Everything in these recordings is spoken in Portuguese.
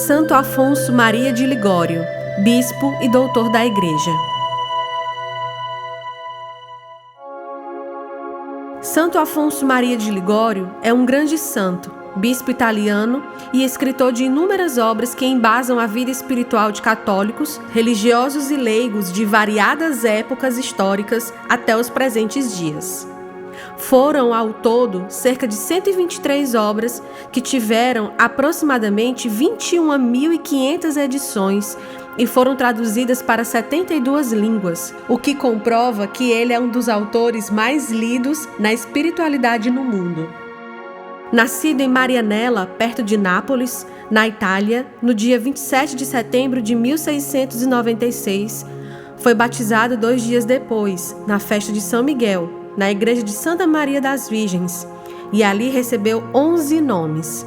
Santo Afonso Maria de Ligório, bispo e doutor da Igreja. Santo Afonso Maria de Ligório é um grande santo, bispo italiano e escritor de inúmeras obras que embasam a vida espiritual de católicos, religiosos e leigos de variadas épocas históricas até os presentes dias. Foram, ao todo, cerca de 123 obras que tiveram aproximadamente 21.500 edições e foram traduzidas para 72 línguas, o que comprova que ele é um dos autores mais lidos na espiritualidade no mundo. Nascido em Marianella, perto de Nápoles, na Itália, no dia 27 de setembro de 1696, foi batizado 2 dias depois, na festa de São Miguel, na igreja de Santa Maria das Virgens, e ali recebeu 11 nomes: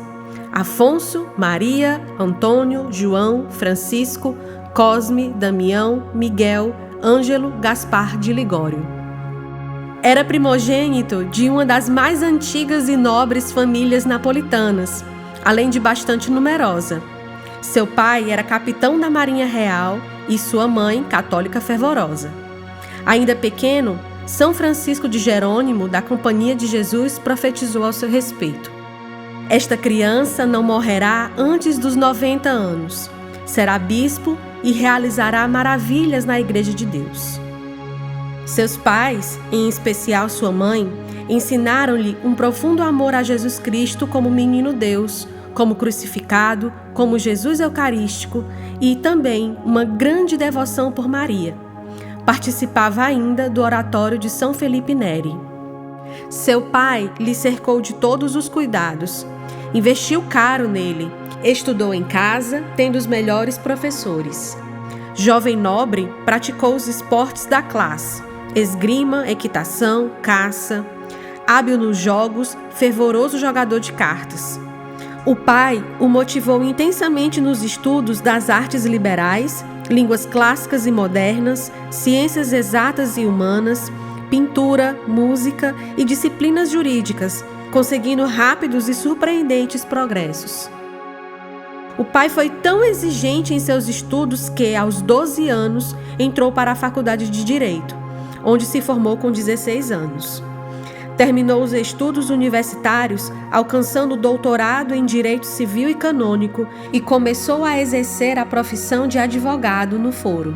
Afonso, Maria, Antônio, João, Francisco, Cosme, Damião, Miguel, Ângelo, Gaspar de Ligório. Era primogênito de uma das mais antigas e nobres famílias napolitanas, além de bastante numerosa. Seu pai era capitão da Marinha Real e sua mãe, católica fervorosa. Ainda pequeno, São Francisco de Jerônimo, da Companhia de Jesus, profetizou ao seu respeito: esta criança não morrerá antes dos 90 anos, será bispo e realizará maravilhas na Igreja de Deus. Seus pais, em especial sua mãe, ensinaram-lhe um profundo amor a Jesus Cristo como menino Deus, como crucificado, como Jesus Eucarístico e também uma grande devoção por Maria. Participava ainda do oratório de São Felipe Neri. Seu pai lhe cercou de todos os cuidados, investiu caro nele, estudou em casa, tendo os melhores professores. Jovem nobre, praticou os esportes da classe: esgrima, equitação, caça. Hábil nos jogos, fervoroso jogador de cartas. O pai o motivou intensamente nos estudos das artes liberais, línguas clássicas e modernas, ciências exatas e humanas, pintura, música e disciplinas jurídicas, conseguindo rápidos e surpreendentes progressos. O pai foi tão exigente em seus estudos que, aos 12 anos, entrou para a Faculdade de Direito, onde se formou com 16 anos. Terminou os estudos universitários, alcançando o doutorado em Direito Civil e Canônico, e começou a exercer a profissão de advogado no foro.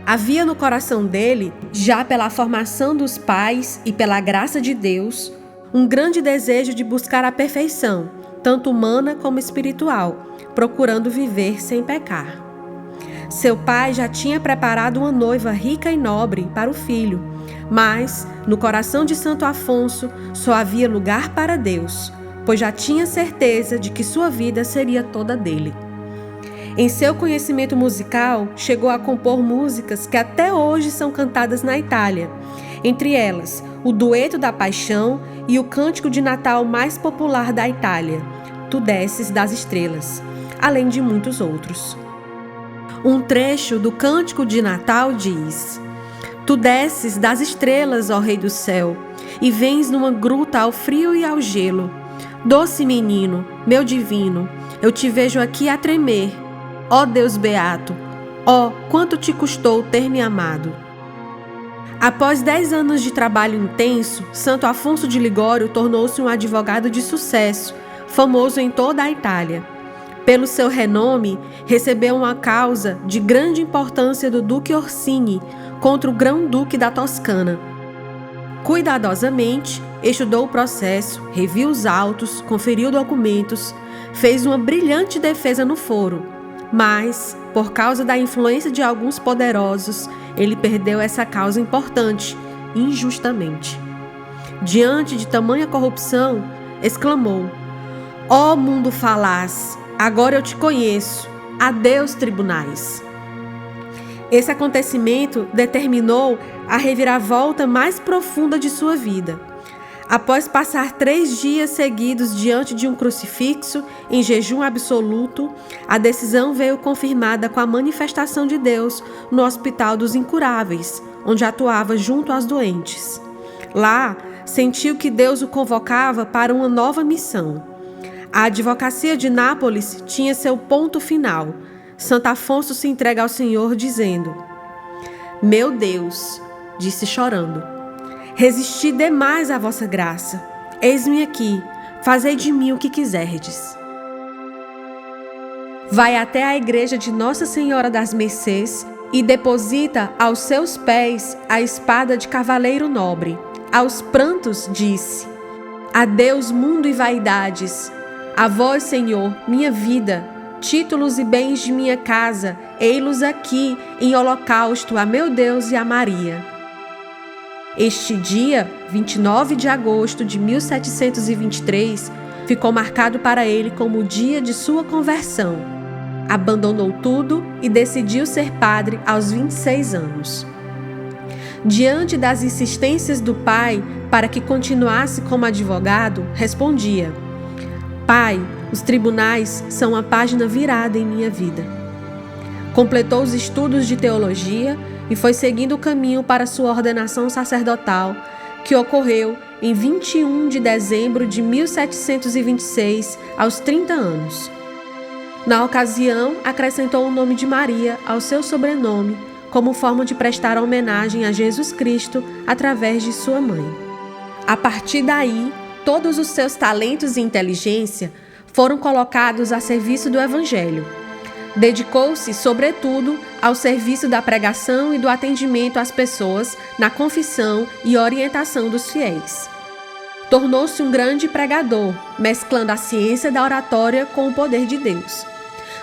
Havia no coração dele, já pela formação dos pais e pela graça de Deus, um grande desejo de buscar a perfeição, tanto humana como espiritual, procurando viver sem pecar. Seu pai já tinha preparado uma noiva rica e nobre para o filho, mas, no coração de Santo Afonso, só havia lugar para Deus, pois já tinha certeza de que sua vida seria toda dele. Em seu conhecimento musical, chegou a compor músicas que até hoje são cantadas na Itália, entre elas o Dueto da Paixão e o cântico de Natal mais popular da Itália, Tu desces das estrelas, além de muitos outros. Um trecho do Cântico de Natal diz: Tu desces das estrelas, ó Rei do céu, e vens numa gruta ao frio e ao gelo. Doce menino, meu divino, eu te vejo aqui a tremer. Ó Deus beato, ó, quanto te custou ter me amado. Após 10 anos de trabalho intenso, Santo Afonso de Ligório tornou-se um advogado de sucesso, famoso em toda a Itália. Pelo seu renome, recebeu uma causa de grande importância do Duque Orsini contra o Grão-Duque da Toscana. Cuidadosamente, estudou o processo, reviu os autos, conferiu documentos, fez uma brilhante defesa no foro, mas, por causa da influência de alguns poderosos, ele perdeu essa causa importante, injustamente. Diante de tamanha corrupção, exclamou: Ó mundo falaz, agora eu te conheço. Adeus, tribunais. Esse acontecimento determinou a reviravolta mais profunda de sua vida. Após passar 3 dias seguidos diante de um crucifixo, em jejum absoluto, a decisão veio confirmada com a manifestação de Deus no Hospital dos Incuráveis, onde atuava junto aos doentes. Lá, sentiu que Deus o convocava para uma nova missão: A advocacia de Nápoles tinha seu ponto final. Santo Afonso se entrega ao Senhor dizendo: Meu Deus, disse chorando, resisti demais à vossa graça. Eis-me aqui, fazei de mim o que quiserdes. Vai até a igreja de Nossa Senhora das Mercês e deposita aos seus pés a espada de cavaleiro nobre. Aos prantos disse: Adeus, mundo e vaidades. A vós, Senhor, minha vida, títulos e bens de minha casa, ei-los aqui em holocausto a meu Deus e a Maria. Este dia, 29 de agosto de 1723, ficou marcado para ele como o dia de sua conversão. Abandonou tudo e decidiu ser padre aos 26 anos. Diante das insistências do pai para que continuasse como advogado, respondia: Pai, os tribunais são uma página virada em minha vida. Completou os estudos de teologia e foi seguindo o caminho para sua ordenação sacerdotal, que ocorreu em 21 de dezembro de 1726, aos 30 anos. Na ocasião, acrescentou o nome de Maria ao seu sobrenome, como forma de prestar homenagem a Jesus Cristo através de sua mãe. A partir daí, todos os seus talentos e inteligência foram colocados a serviço do Evangelho. Dedicou-se, sobretudo, ao serviço da pregação e do atendimento às pessoas na confissão e orientação dos fiéis. Tornou-se um grande pregador, mesclando a ciência da oratória com o poder de Deus.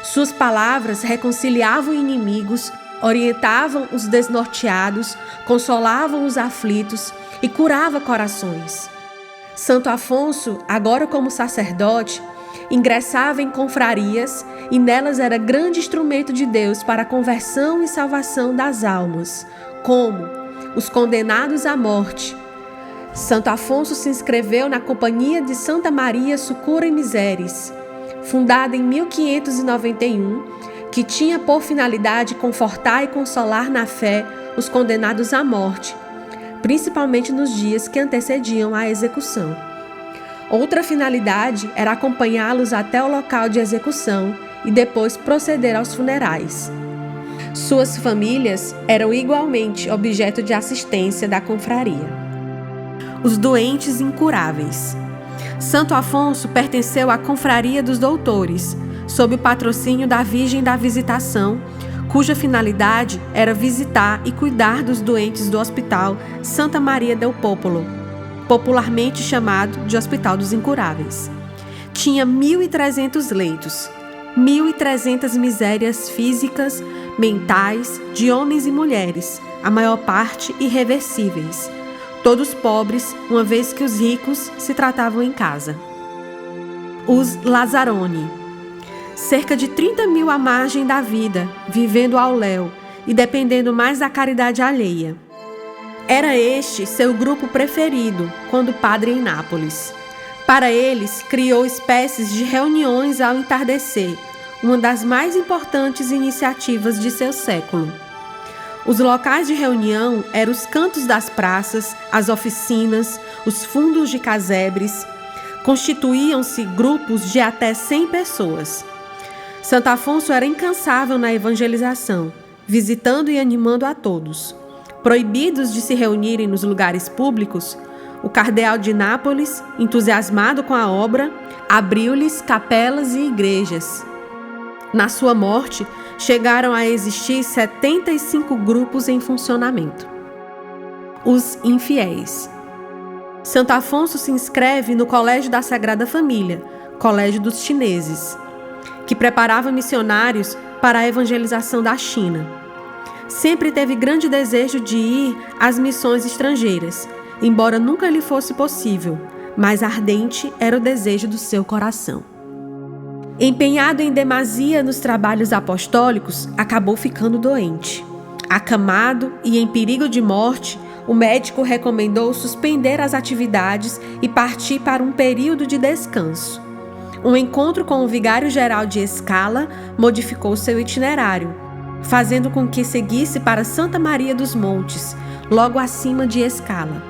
Suas palavras reconciliavam inimigos, orientavam os desnorteados, consolavam os aflitos e curava corações. Santo Afonso, agora como sacerdote, ingressava em confrarias e nelas era grande instrumento de Deus para a conversão e salvação das almas, como os condenados à morte. Santo Afonso se inscreveu na Companhia de Santa Maria Succura e Miseris, fundada em 1591, que tinha por finalidade confortar e consolar na fé os condenados à morte, principalmente nos dias que antecediam a execução. Outra finalidade era acompanhá-los até o local de execução e depois proceder aos funerais. Suas famílias eram igualmente objeto de assistência da confraria. Os doentes incuráveis. Santo Afonso pertenceu à Confraria dos Doutores, sob o patrocínio da Virgem da Visitação, cuja finalidade era visitar e cuidar dos doentes do Hospital Santa Maria del Popolo, popularmente chamado de Hospital dos Incuráveis. Tinha 1.300 leitos, 1.300 misérias físicas, mentais, de homens e mulheres, a maior parte irreversíveis, todos pobres, uma vez que os ricos se tratavam em casa. Os Lazzaroni. Cerca de 30.000 à margem da vida, vivendo ao léu e dependendo mais da caridade alheia. Era este seu grupo preferido, quando padre em Nápoles. Para eles, criou espécies de reuniões ao entardecer, uma das mais importantes iniciativas de seu século. Os locais de reunião eram os cantos das praças, as oficinas, os fundos de casebres. Constituíam-se grupos de até 100 pessoas. Santo Afonso era incansável na evangelização, visitando e animando a todos. Proibidos de se reunirem nos lugares públicos, o cardeal de Nápoles, entusiasmado com a obra, abriu-lhes capelas e igrejas. Na sua morte, chegaram a existir 75 grupos em funcionamento. Os infiéis. Santo Afonso se inscreve no Colégio da Sagrada Família, Colégio dos Chineses, que preparava missionários para a evangelização da China. Sempre teve grande desejo de ir às missões estrangeiras, embora nunca lhe fosse possível, mas ardente era o desejo do seu coração. Empenhado em demasia nos trabalhos apostólicos, acabou ficando doente. Acamado e em perigo de morte, o médico recomendou suspender as atividades e partir para um período de descanso. Um encontro com o vigário-geral de Escala modificou seu itinerário, fazendo com que seguisse para Santa Maria dos Montes, logo acima de Escala.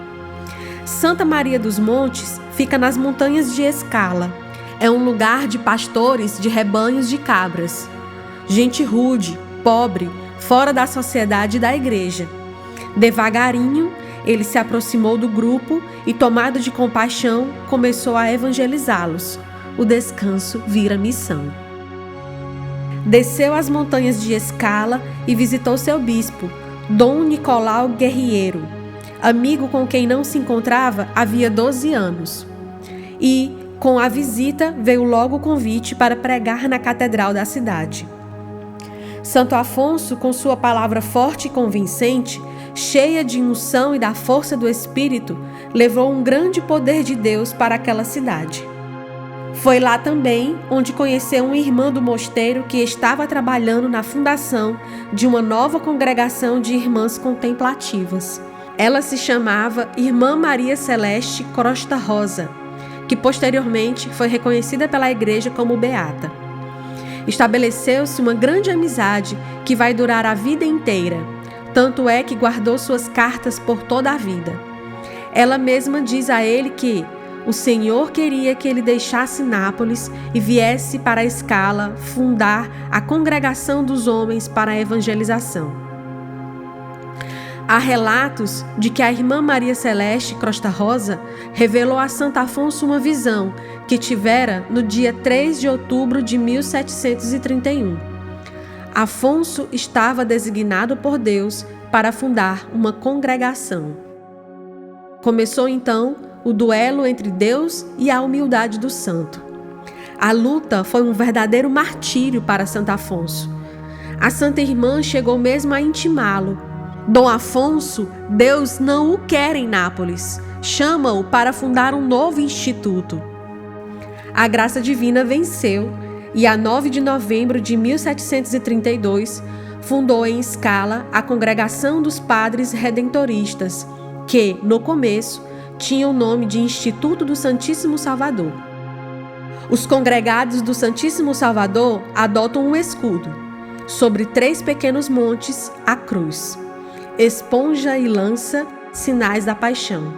Santa Maria dos Montes fica nas montanhas de Escala. é um lugar de pastores de rebanhos de cabras. Gente rude, pobre, fora da sociedade e da igreja. Devagarinho, ele se aproximou do grupo e, tomado de compaixão, começou a evangelizá-los. O descanso vira missão. Desceu as montanhas de Escala e visitou seu bispo, Dom Nicolau Guerriero, amigo com quem não se encontrava havia 12 anos. E, com a visita, veio logo o convite para pregar na catedral da cidade. Santo Afonso, com sua palavra forte e convincente, cheia de unção e da força do Espírito, levou um grande poder de Deus para aquela cidade. Foi lá também onde conheceu uma irmã do mosteiro que estava trabalhando na fundação de uma nova congregação de irmãs contemplativas. Ela se chamava Irmã Maria Celeste Crosta Rosa, que posteriormente foi reconhecida pela igreja como beata. Estabeleceu-se uma grande amizade que vai durar a vida inteira, tanto é que guardou suas cartas por toda a vida. Ela mesma diz a ele que o Senhor queria que ele deixasse Nápoles e viesse para a Escala fundar a Congregação dos Homens para a Evangelização. Há relatos de que a irmã Maria Celeste Crosta Rosa revelou a Santo Afonso uma visão que tivera no dia 3 de outubro de 1731. Afonso estava designado por Deus para fundar uma congregação. Começou então o duelo entre Deus e a humildade do santo. A luta foi um verdadeiro martírio para Santo Afonso. A santa irmã chegou mesmo a intimá-lo. Dom Afonso, Deus não o quer em Nápoles. Chama-o para fundar um novo instituto. A graça divina venceu e, a 9 de novembro de 1732, fundou em Escala a Congregação dos Padres Redentoristas, que, no começo, tinha o nome de Instituto do Santíssimo Salvador. Os congregados do Santíssimo Salvador adotam um escudo. Sobre 3 pequenos montes, a cruz, esponja e lança, sinais da paixão.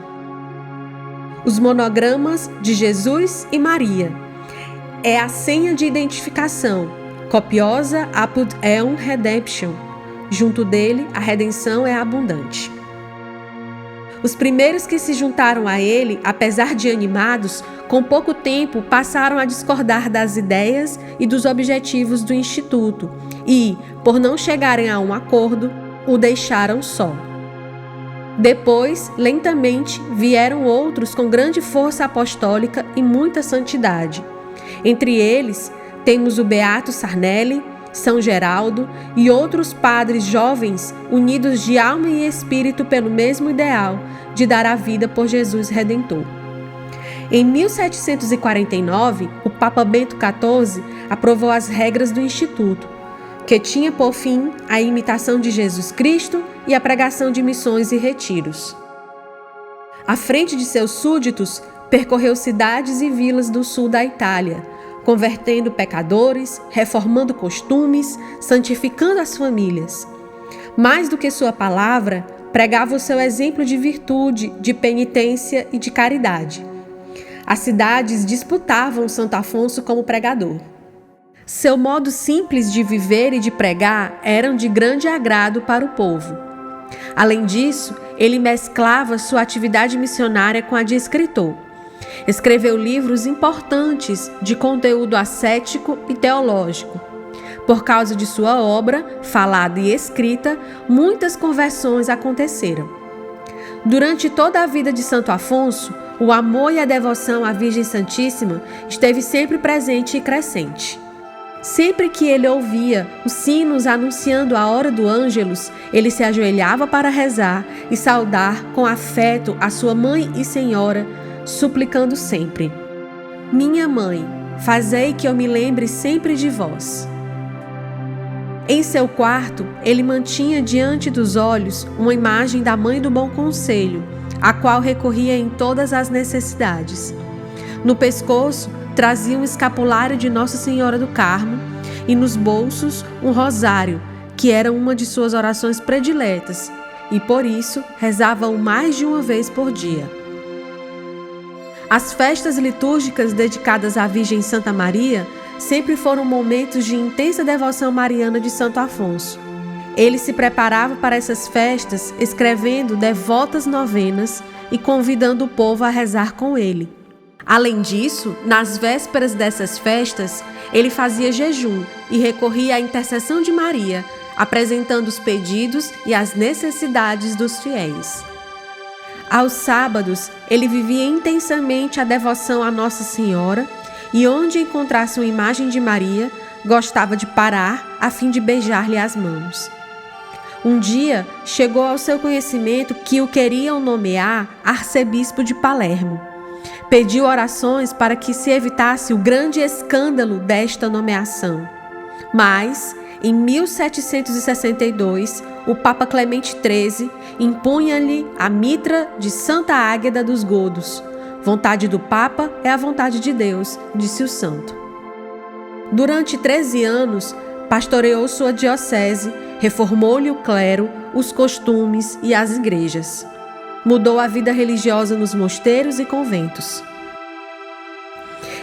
Os monogramas de Jesus e Maria é a senha de identificação, copiosa apud eum redemption. Junto dele, a redenção é abundante. Os primeiros que se juntaram a ele, apesar de animados, com pouco tempo passaram a discordar das ideias e dos objetivos do Instituto e, por não chegarem a um acordo, o deixaram só. Depois, lentamente, vieram outros com grande força apostólica e muita santidade. Entre eles, temos o Beato Sarnelli, São Geraldo e outros padres jovens unidos de alma e espírito pelo mesmo ideal de dar a vida por Jesus Redentor. Em 1749, o Papa Bento XIV aprovou as regras do Instituto, que tinha por fim a imitação de Jesus Cristo e a pregação de missões e retiros. À frente de seus súditos, percorreu cidades e vilas do sul da Itália, convertendo pecadores, reformando costumes, santificando as famílias. Mais do que sua palavra, pregava o seu exemplo de virtude, de penitência e de caridade. As cidades disputavam Santo Afonso como pregador. Seu modo simples de viver e de pregar eram de grande agrado para o povo. Além disso, ele mesclava sua atividade missionária com a de escritor. Escreveu livros importantes de conteúdo ascético e teológico. Por causa de sua obra, falada e escrita, muitas conversões aconteceram. Durante toda a vida de Santo Afonso, o amor e a devoção à Virgem Santíssima esteve sempre presente e crescente. Sempre que ele ouvia os sinos anunciando a hora do Ângelus, ele se ajoelhava para rezar e saudar com afeto a sua mãe e senhora, suplicando sempre: Minha mãe, fazei que eu me lembre sempre de vós. Em seu quarto, ele mantinha diante dos olhos uma imagem da Mãe do Bom Conselho, a qual recorria em todas as necessidades. No pescoço, trazia um escapulário de Nossa Senhora do Carmo e nos bolsos um rosário, que era uma de suas orações prediletas, e por isso rezava-o mais de uma vez por dia. As festas litúrgicas dedicadas à Virgem Santa Maria sempre foram momentos de intensa devoção mariana de Santo Afonso. Ele se preparava para essas festas escrevendo devotas novenas e convidando o povo a rezar com ele. Além disso, nas vésperas dessas festas, ele fazia jejum e recorria à intercessão de Maria, apresentando os pedidos e as necessidades dos fiéis. Aos sábados, ele vivia intensamente a devoção à Nossa Senhora e onde encontrasse uma imagem de Maria, gostava de parar a fim de beijar-lhe as mãos. Um dia, chegou ao seu conhecimento que o queriam nomear arcebispo de Palermo. Pediu orações para que se evitasse o grande escândalo desta nomeação. Mas, em 1762, o Papa Clemente XIII impunha-lhe a mitra de Santa Águeda dos Godos. Vontade do Papa é a vontade de Deus, disse o santo. Durante 13 anos, pastoreou sua diocese, reformou-lhe o clero, os costumes e as igrejas. Mudou a vida religiosa nos mosteiros e conventos.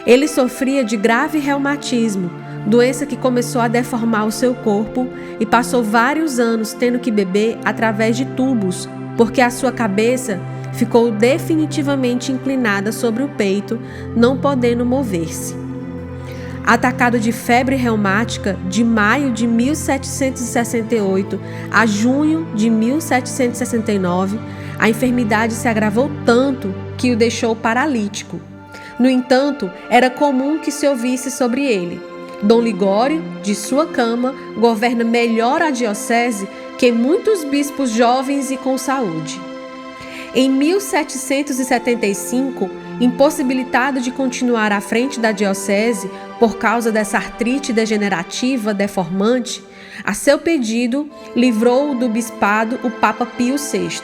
Ele sofria de grave reumatismo, doença que começou a deformar o seu corpo e passou vários anos tendo que beber através de tubos, porque a sua cabeça ficou definitivamente inclinada sobre o peito, não podendo mover-se. Atacado de febre reumática de maio de 1768 a junho de 1769, a enfermidade se agravou tanto que o deixou paralítico. No entanto, era comum que se ouvisse sobre ele: Dom Ligório, de sua cama, governa melhor a diocese que muitos bispos jovens e com saúde. Em 1775, impossibilitado de continuar à frente da diocese por causa dessa artrite degenerativa deformante, a seu pedido, livrou-o do bispado o Papa Pio VI.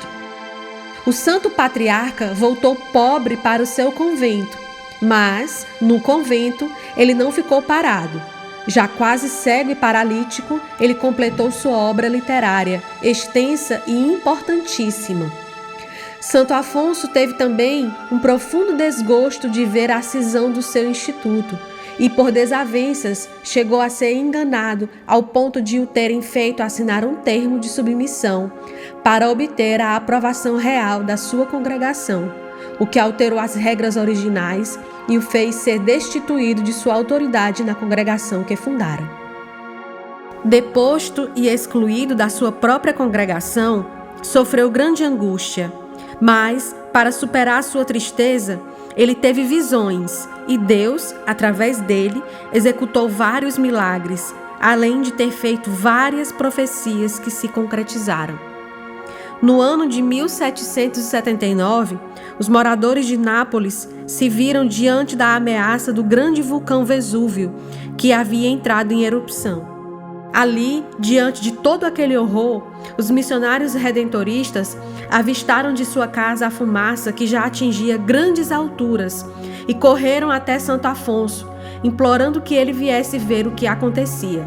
O santo patriarca voltou pobre para o seu convento, mas, no convento, ele não ficou parado. Já quase cego e paralítico, ele completou sua obra literária, extensa e importantíssima. Santo Afonso teve também um profundo desgosto de ver a cisão do seu instituto e, por desavenças, chegou a ser enganado ao ponto de o terem feito assinar um termo de submissão para obter a aprovação real da sua congregação, o que alterou as regras originais e o fez ser destituído de sua autoridade na congregação que fundara. Deposto e excluído da sua própria congregação, sofreu grande angústia. Mas, para superar sua tristeza, ele teve visões e Deus, através dele, executou vários milagres, além de ter feito várias profecias que se concretizaram. No ano de 1779, os moradores de Nápoles se viram diante da ameaça do grande vulcão Vesúvio, que havia entrado em erupção. Ali, diante de todo aquele horror, os missionários redentoristas avistaram de sua casa a fumaça que já atingia grandes alturas e correram até Santo Afonso, implorando que ele viesse ver o que acontecia.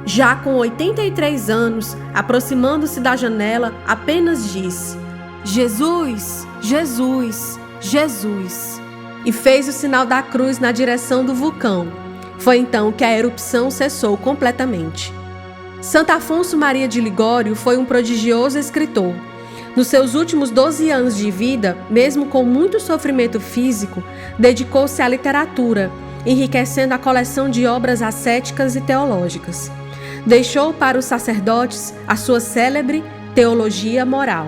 Já com 83 anos, aproximando-se da janela, apenas disse: "Jesus, Jesus, Jesus!" e fez o sinal da cruz na direção do vulcão. Foi então que a erupção cessou completamente. Santo Afonso Maria de Ligório foi um prodigioso escritor. Nos seus últimos 12 anos de vida, mesmo com muito sofrimento físico, dedicou-se à literatura, enriquecendo a coleção de obras ascéticas e teológicas. Deixou para os sacerdotes a sua célebre Teologia Moral.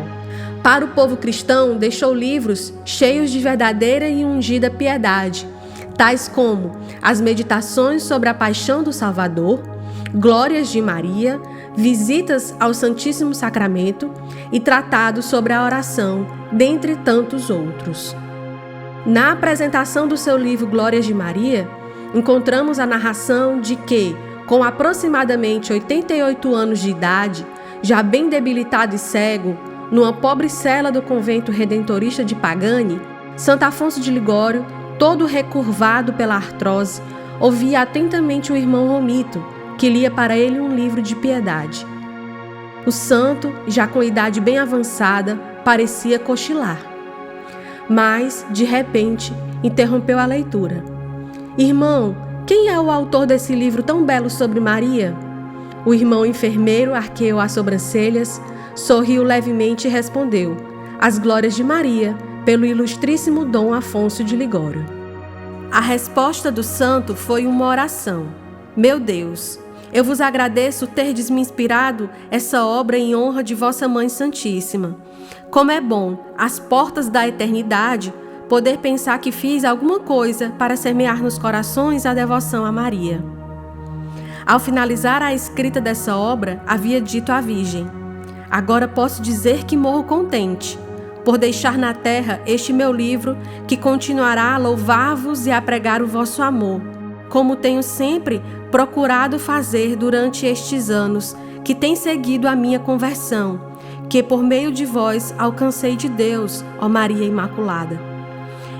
Para o povo cristão, deixou livros cheios de verdadeira e ungida piedade, tais como as Meditações sobre a Paixão do Salvador, Glórias de Maria, Visitas ao Santíssimo Sacramento e Tratado sobre a Oração, dentre tantos outros. Na apresentação do seu livro Glórias de Maria, encontramos a narração de que, com aproximadamente 88 anos de idade, já bem debilitado e cego, numa pobre cela do convento redentorista de Pagani, Santo Afonso de Ligório, todo recurvado pela artrose, ouvia atentamente o irmão Romito, que lia para ele um livro de piedade. O santo, já com idade bem avançada, parecia cochilar. Mas, de repente, interrompeu a leitura. Irmão, quem é o autor desse livro tão belo sobre Maria? O irmão enfermeiro arqueou as sobrancelhas, sorriu levemente e respondeu: As glórias de Maria, pelo ilustríssimo Dom Afonso de Ligório. A resposta do santo foi uma oração. Meu Deus, eu vos agradeço terdes me inspirado essa obra em honra de vossa Mãe Santíssima. Como é bom, às portas da eternidade, poder pensar que fiz alguma coisa para semear nos corações a devoção a Maria. Ao finalizar a escrita dessa obra, havia dito à Virgem: Agora posso dizer que morro contente, por deixar na terra este meu livro que continuará a louvar-vos e a pregar o vosso amor, como tenho sempre procurado fazer durante estes anos que tem seguido a minha conversão, que por meio de vós alcancei de Deus, ó Maria Imaculada.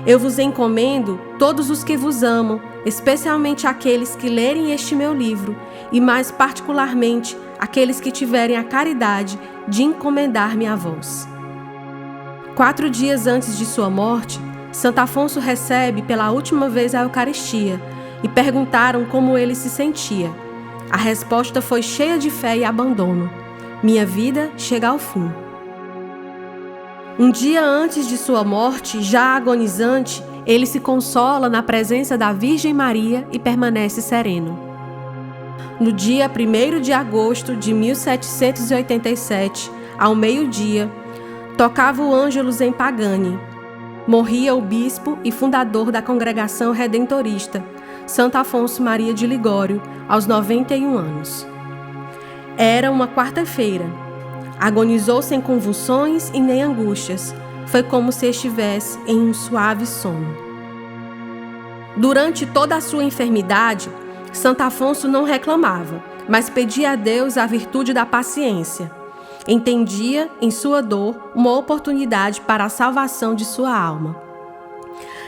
Eu vos encomendo todos os que vos amam, especialmente aqueles que lerem este meu livro, e mais particularmente aqueles que tiverem a caridade de encomendar-me a vós. 4 dias antes de sua morte, Santo Afonso recebe pela última vez a Eucaristia e perguntaram como ele se sentia. A resposta foi cheia de fé e abandono. Minha vida chega ao fim. Um dia antes de sua morte, já agonizante, ele se consola na presença da Virgem Maria e permanece sereno. No dia 1º de agosto de 1787, ao meio-dia, tocava o Ângelus em Pagani. Morria o bispo e fundador da Congregação Redentorista, Santo Afonso Maria de Ligório, aos 91 anos. Era uma quarta-feira. Agonizou sem convulsões e nem angústias. Foi como se estivesse em um suave sono. Durante toda a sua enfermidade, Santo Afonso não reclamava, mas pedia a Deus a virtude da paciência. Entendia, em sua dor, uma oportunidade para a salvação de sua alma.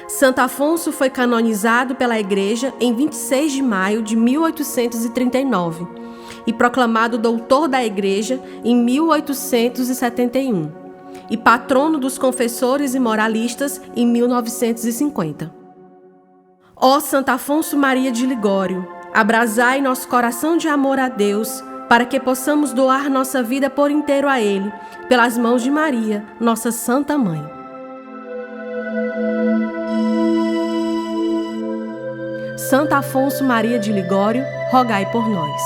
Santo Afonso foi canonizado pela Igreja em 26 de maio de 1839 e proclamado doutor da Igreja em 1871 e patrono dos confessores e moralistas em 1950. Ó Santo Afonso Maria de Ligório, abrasai nosso coração de amor a Deus, para que possamos doar nossa vida por inteiro a Ele, pelas mãos de Maria, nossa Santa Mãe. Santo Afonso Maria de Ligório, rogai por nós.